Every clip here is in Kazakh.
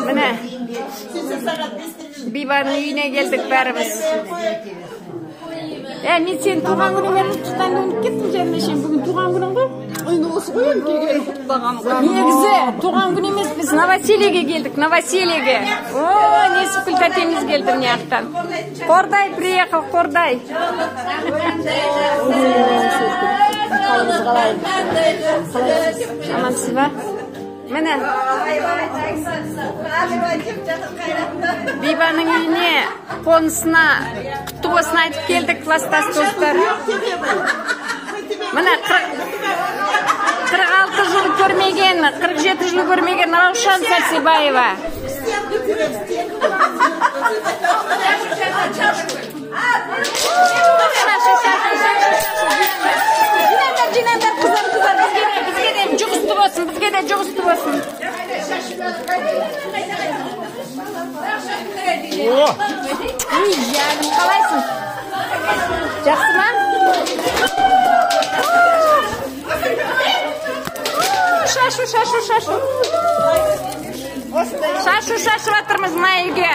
Mine. Biba'nın үйüne geldik bәріміз. Men sen туған күніңе құттықтан ұмытып кеттім жәрмешем. Бүгін туған күнің ғой? Енді осы ғой келген құттықтаған. Негізі туған күн емес, біз новосельеге келдік, новосельеге. О, Несіпкүл тәтеміз келді мына жақтан. Қордай приехал, Қордай. Амансыз ба? Міне. Бибаның үйіне қонысына құтты болсын айтып келдік, класстас достар. Міне 46 жыл көрмеген, 47 жыл көрмеген Раушан Сәрсебаева. Жинаңдар, қыздар, бізге де жұғысты болсын, бізге де жұғысты болсын. Үй, жаным, қалайсың? Жақсы ма? Шашу. Шашу жатырмыз мына үйге.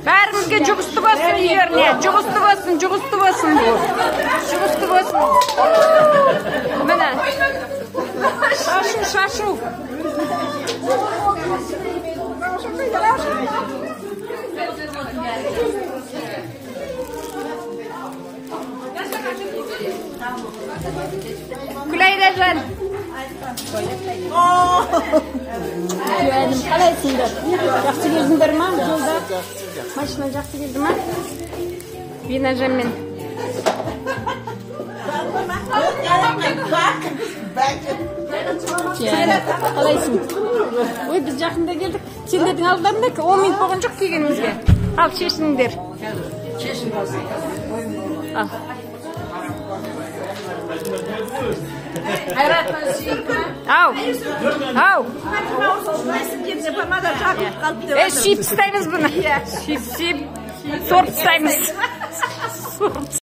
Бәрімізге жұғысты болсын үйлеріне. Жұғысты болсын. Міне. Шашу. Күләйді жан. Күләйдім, қалайсыңдар? Жақсы келдіңдер ма? Жолда? Машина жақсы келді ма? Бина жаммен. Қалайсың? Ой, біз жақында келдік. Сендердің алдарында 10 минут болған жоқ келгенімізге. Ал, шешініңдер. Шешін қалсын. Ал. Ау. Шип ұстаймыз бұны. Шип. Сорт ұстаймыз.